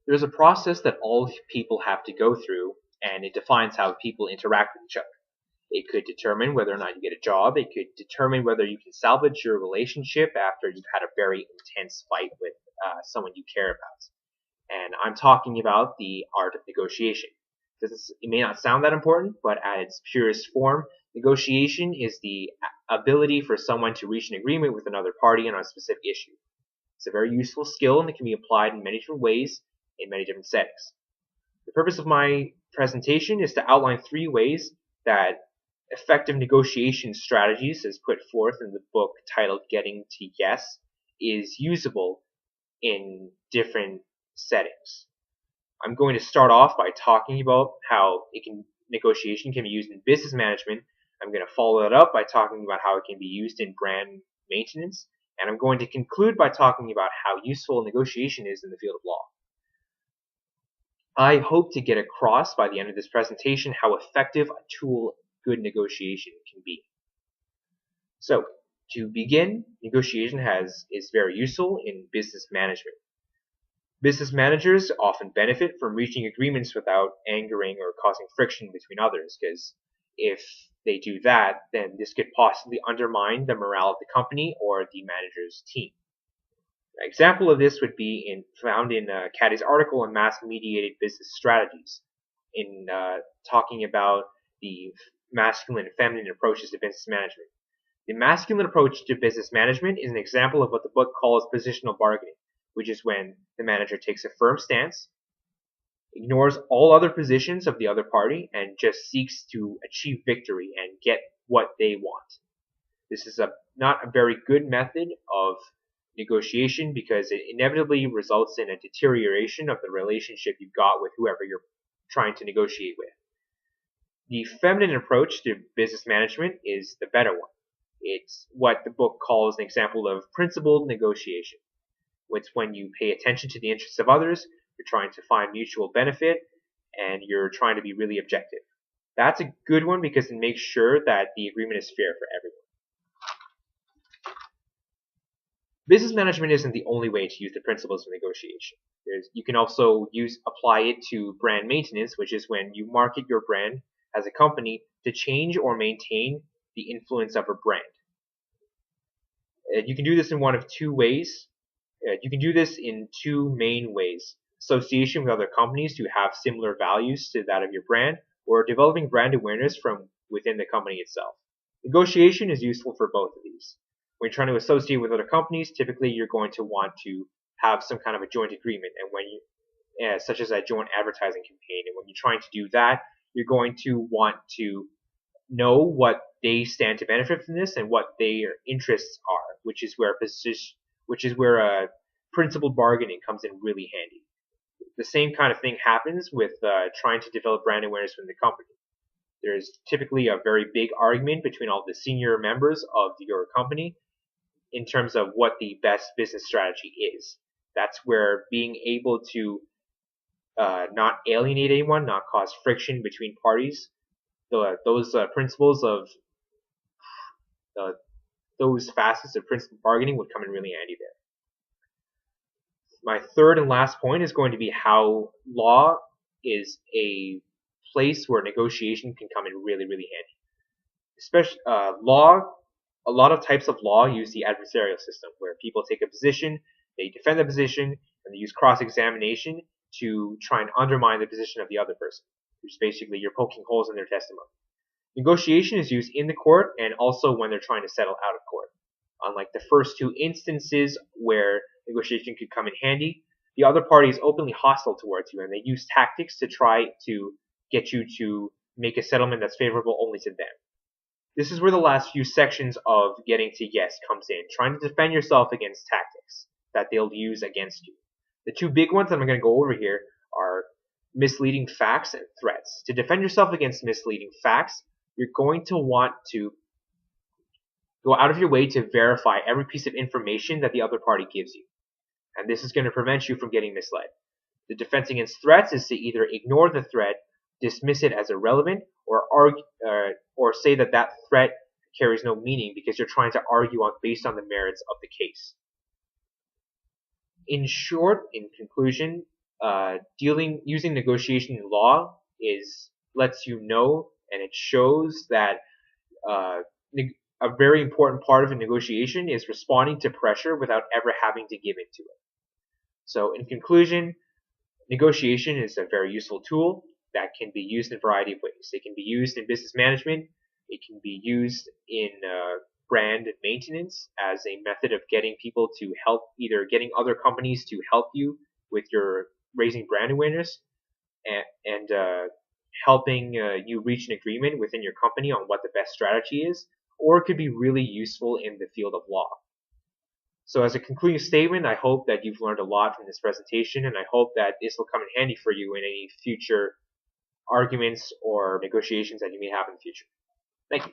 There's a process that all people have to go through, and it defines how people interact with each other. It could determine whether or not you get a job. It could determine whether you can salvage your relationship after you've had a very intense fight with someone you care about. And I'm talking about the art of negotiation. It may not sound that important, but at its purest form, negotiation is the ability for someone to reach an agreement with another party on a specific issue. It's a very useful skill, and it can be applied in many different ways in many different settings. The purpose of my presentation is to outline 3 ways that effective negotiation strategies, as put forth in the book titled Getting to Yes, is usable in different settings. I'm going to start off by talking about how negotiation can be used in business management. I'm going to follow that up by talking about how it can be used in brand maintenance, and I'm going to conclude by talking about how useful negotiation is in the field of law. I hope to get across by the end of this presentation how effective a tool good negotiation can be. So, to begin, negotiation is very useful in business management. Business managers often benefit from reaching agreements without angering or causing friction between others, because if they do that, then this could possibly undermine the morale of the company or the manager's team. An example of this would be found in Caddy's article on mass-mediated business strategies, in talking about the masculine and feminine approaches to business management. The masculine approach to business management is an example of what the book calls positional bargaining, which is when the manager takes a firm stance, ignores all other positions of the other party, and just seeks to achieve victory and get what they want. This is not a very good method of negotiation because it inevitably results in a deterioration of the relationship you've got with whoever you're trying to negotiate with. The feminine approach to business management is the better one. It's what the book calls an example of principled negotiation. It's when you pay attention to the interests of others, you're trying to find mutual benefit, and you're trying to be really objective. That's a good one because it makes sure that the agreement is fair for everyone. Business management isn't the only way to use the principles of negotiation. You can also apply it to brand maintenance, which is when you market your brand as a company to change or maintain the influence of a brand. You can do this in one of 2 ways. You can do this in 2 main ways: association with other companies who have similar values to that of your brand, or developing brand awareness from within the company itself. Negotiation is useful for both of these. When you're trying to associate with other companies, typically you're going to want to have some kind of a joint agreement, and such as a joint advertising campaign. And when you're trying to do that, you're going to want to know what they stand to benefit from this and what their interests are, which is where principled bargaining comes in really handy. The same kind of thing happens with trying to develop brand awareness within the company. There's typically a very big argument between all the senior members of your company in terms of what the best business strategy is. That's where being able to not alienate anyone, not cause friction between parties, those principles of those facets of principled bargaining would come in really handy there. My third and last point is going to be how law is a place where negotiation can come in really, really handy. Especially a lot of types of law use the adversarial system, where people take a position, they defend the position, and they use cross-examination to try and undermine the position of the other person, which is basically you're poking holes in their testimony. Negotiation is used in the court and also when they're trying to settle out of court. Unlike the first 2 instances where negotiation could come in handy, the other party is openly hostile towards you, and they use tactics to try to get you to make a settlement that's favorable only to them. This is where the last few sections of Getting to Yes comes in, trying to defend yourself against tactics that they'll use against you. The 2 big ones that I'm going to go over here are misleading facts and threats. To defend yourself against misleading facts, you're going to want to go out of your way to verify every piece of information that the other party gives you. And this is going to prevent you from getting misled. The defense against threats is to either ignore the threat, dismiss it as irrelevant, or say that that threat carries no meaning because you're trying to argue based on the merits of the case. In short, in conclusion, using negotiation in law lets you know, and it shows that a very important part of a negotiation is responding to pressure without ever having to give into it. So in conclusion, negotiation is a very useful tool that can be used in a variety of ways. It can be used in business management. It can be used in brand maintenance as a method of getting people to help, either getting other companies to help you with your raising brand awareness and helping you reach an agreement within your company on what the best strategy is, or it could be really useful in the field of law. So as a concluding statement, I hope that you've learned a lot from this presentation, and I hope that this will come in handy for you in any future arguments or negotiations that you may have in the future. Thank you.